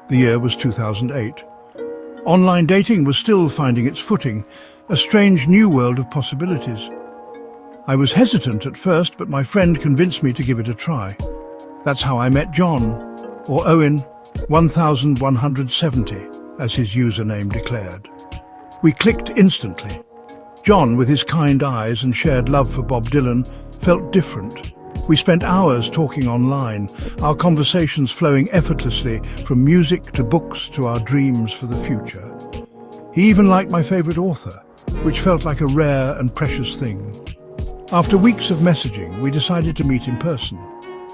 The year was 2008. Online dating was still finding its footing, a strange new world of possibilities. I was hesitant at first, but my friend convinced me to give it a try. That's how I met John, or Owen 1170, as his username declared. We clicked instantly. John, with his kind eyes and shared love for Bob Dylan, felt different. We spent hours talking online, our conversations flowing effortlessly from music to books to our dreams for the future. He even liked my favorite author, which felt like a rare and precious thing. After weeks of messaging, we decided to meet in person.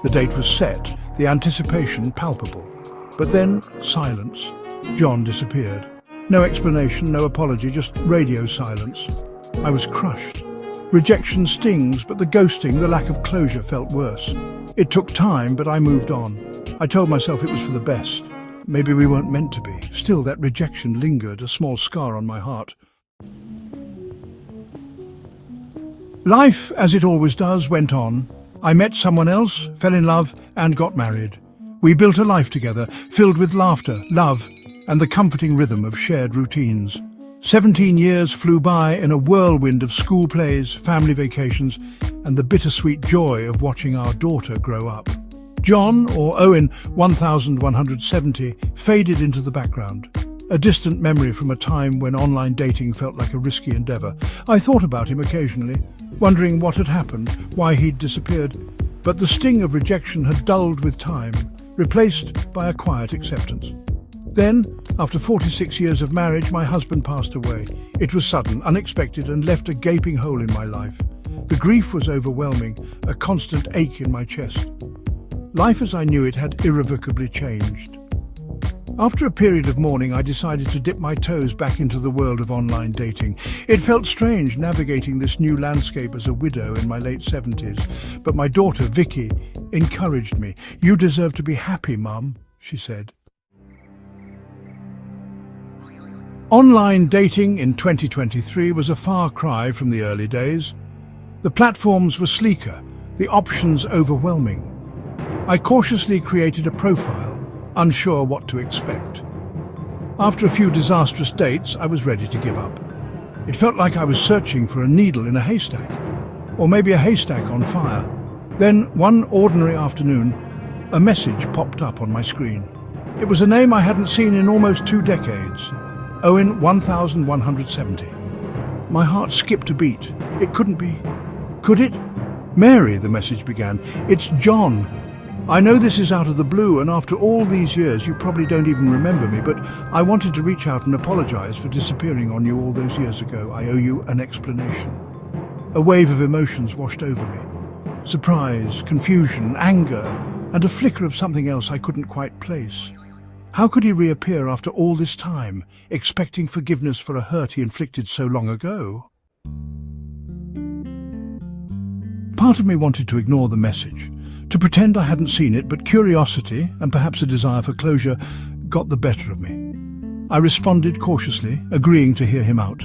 The date was set, the anticipation palpable. But then, silence. John disappeared. No explanation, no apology, just radio silence. I was crushed. Rejection stings, but the ghosting, the lack of closure felt worse. It took time, but I moved on. I told myself it was for the best. Maybe we weren't meant to be. Still, that rejection lingered, a small scar on my heart. Life, as it always does, went on. I met someone else, fell in love, and got married. We built a life together, filled with laughter, love, and the comforting rhythm of shared routines. 17 years flew by in a whirlwind of school plays, family vacations, and the bittersweet joy of watching our daughter grow up. John, or Owen 1170, faded into the background. A distant memory from a time when online dating felt like a risky endeavour. I thought about him occasionally, wondering what had happened, why he'd disappeared. But the sting of rejection had dulled with time, replaced by a quiet acceptance. Then, after 46 years of marriage, my husband passed away. It was sudden, unexpected, and left a gaping hole in my life. The grief was overwhelming, a constant ache in my chest. Life as I knew it had irrevocably changed. After a period of mourning, I decided to dip my toes back into the world of online dating. It felt strange navigating this new landscape as a widow in my late 70s, but my daughter, Vicky, encouraged me. "You deserve to be happy, Mum," she said. Online dating in 2023 was a far cry from the early days. The platforms were sleeker, the options overwhelming. I cautiously created a profile, unsure what to expect. After a few disastrous dates, I was ready to give up. It felt like I was searching for a needle in a haystack, or maybe a haystack on fire. Then, one ordinary afternoon, a message popped up on my screen. It was a name I hadn't seen in almost 2 decades. Owen 1170. My heart skipped a beat. It couldn't be. Could it? "Mary," the message began. "It's John. I know this is out of the blue, and after all these years you probably don't even remember me, but I wanted to reach out and apologize for disappearing on you all those years ago. I owe you an explanation." A wave of emotions washed over me. Surprise, confusion, anger, and a flicker of something else I couldn't quite place. How could he reappear after all this time, expecting forgiveness for a hurt he inflicted so long ago? Part of me wanted to ignore the message, to pretend I hadn't seen it, but curiosity, and perhaps a desire for closure, got the better of me. I responded cautiously, agreeing to hear him out.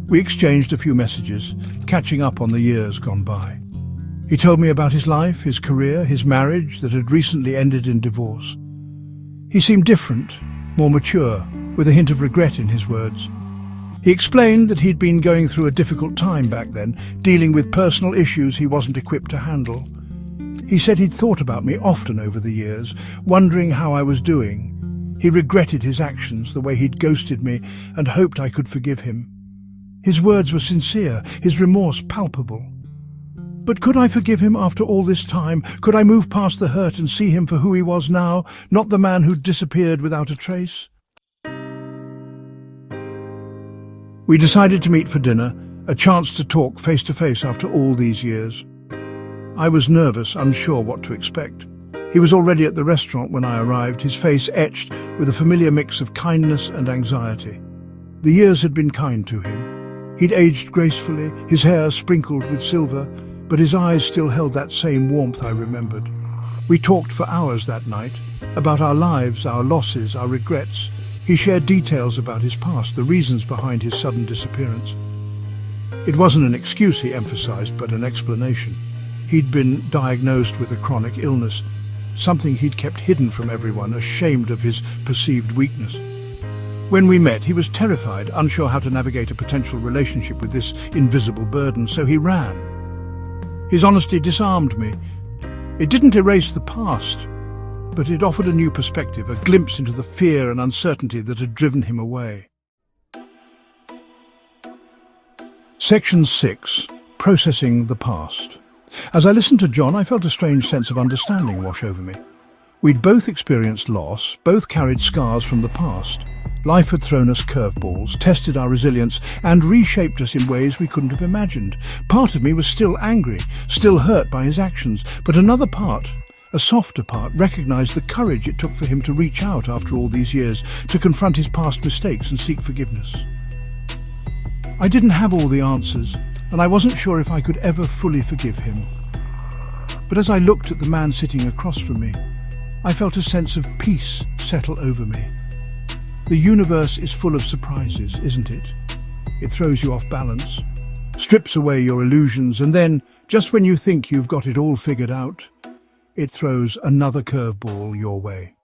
We exchanged a few messages, catching up on the years gone by. He told me about his life, his career, his marriage that had recently ended in divorce. He seemed different, more mature, with a hint of regret in his words. He explained that he'd been going through a difficult time back then, dealing with personal issues he wasn't equipped to handle. He said he'd thought about me often over the years, wondering how I was doing. He regretted his actions, the way he'd ghosted me, and hoped I could forgive him. His words were sincere, his remorse palpable. But could I forgive him after all this time? Could I move past the hurt and see him for who he was now, not the man who'd disappeared without a trace? We decided to meet for dinner, a chance to talk face to face after all these years. I was nervous, unsure what to expect. He was already at the restaurant when I arrived, his face etched with a familiar mix of kindness and anxiety. The years had been kind to him. He'd aged gracefully, his hair sprinkled with silver, but his eyes still held that same warmth I remembered. We talked for hours that night, about our lives, our losses, our regrets. He shared details about his past, the reasons behind his sudden disappearance. It wasn't an excuse, he emphasized, but an explanation. He'd been diagnosed with a chronic illness, something he'd kept hidden from everyone, ashamed of his perceived weakness. When we met, he was terrified, unsure how to navigate a potential relationship with this invisible burden, so he ran. His honesty disarmed me. It didn't erase the past, but it offered a new perspective, a glimpse into the fear and uncertainty that had driven him away. Section 6. Processing the past. As I listened to John, I felt a strange sense of understanding wash over me. We'd both experienced loss, both carried scars from the past. Life had thrown us curveballs, tested our resilience, and reshaped us in ways we couldn't have imagined. Part of me was still angry, still hurt by his actions, but another part, a softer part, recognized the courage it took for him to reach out after all these years, to confront his past mistakes and seek forgiveness. I didn't have all the answers, and I wasn't sure if I could ever fully forgive him. But as I looked at the man sitting across from me, I felt a sense of peace settle over me. The universe is full of surprises, isn't it? It throws you off balance, strips away your illusions, and then, just when you think you've got it all figured out, it throws another curveball your way.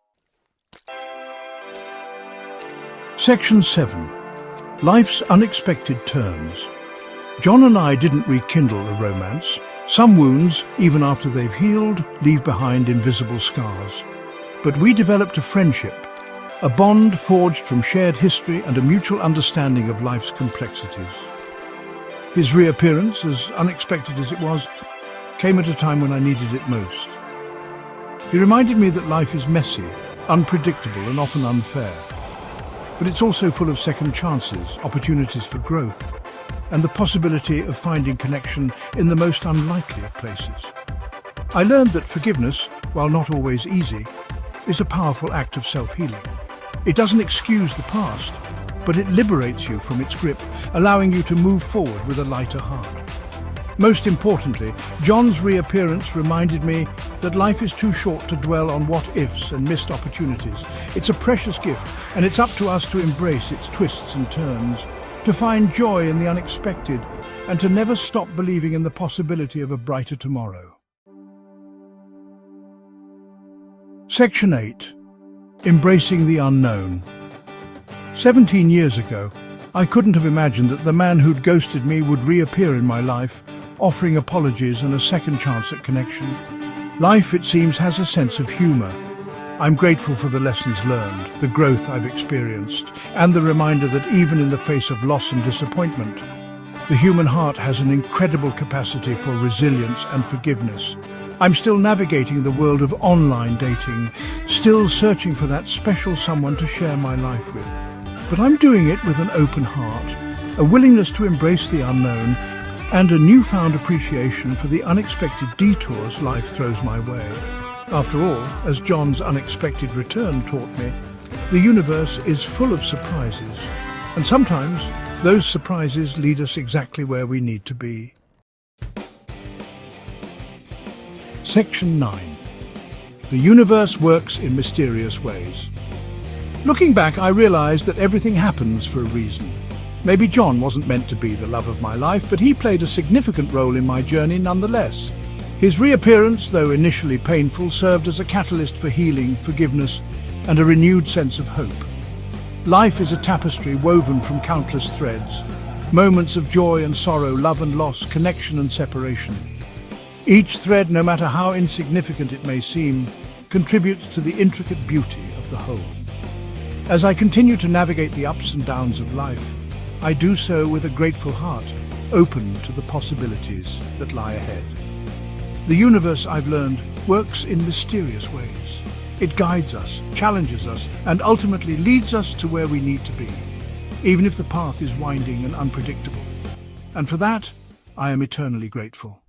Section 7. Life's unexpected turns. John and I didn't rekindle a romance. Some wounds, even after they've healed, leave behind invisible scars. But we developed a friendship, a bond forged from shared history and a mutual understanding of life's complexities. His reappearance, as unexpected as it was, came at a time when I needed it most. He reminded me that life is messy, unpredictable, and often unfair. But it's also full of second chances, opportunities for growth, and the possibility of finding connection in the most unlikely of places. I learned that forgiveness, while not always easy, is a powerful act of self-healing. It doesn't excuse the past, but it liberates you from its grip, allowing you to move forward with a lighter heart. Most importantly, John's reappearance reminded me that life is too short to dwell on what-ifs and missed opportunities. It's a precious gift, and it's up to us to embrace its twists and turns, to find joy in the unexpected, and to never stop believing in the possibility of a brighter tomorrow. Section 8. Embracing the unknown. 17 years ago, I couldn't have imagined that the man who'd ghosted me would reappear in my life, offering apologies and a second chance at connection. Life, it seems, has a sense of humor. I'm grateful for the lessons learned, the growth I've experienced, and the reminder that even in the face of loss and disappointment, the human heart has an incredible capacity for resilience and forgiveness. I'm still navigating the world of online dating, still searching for that special someone to share my life with. But I'm doing it with an open heart, a willingness to embrace the unknown, and a newfound appreciation for the unexpected detours life throws my way. After all, as John's unexpected return taught me, the universe is full of surprises, and sometimes those surprises lead us exactly where we need to be. Section 9. The universe works in mysterious ways. Looking back, I realized that everything happens for a reason. Maybe John wasn't meant to be the love of my life, but he played a significant role in my journey nonetheless. His reappearance, though initially painful, served as a catalyst for healing, forgiveness, and a renewed sense of hope. Life is a tapestry woven from countless threads, moments of joy and sorrow, love and loss, connection and separation. Each thread, no matter how insignificant it may seem, contributes to the intricate beauty of the whole. As I continue to navigate the ups and downs of life, I do so with a grateful heart, open to the possibilities that lie ahead. The universe, I've learned, works in mysterious ways. It guides us, challenges us, and ultimately leads us to where we need to be, even if the path is winding and unpredictable. And for that, I am eternally grateful.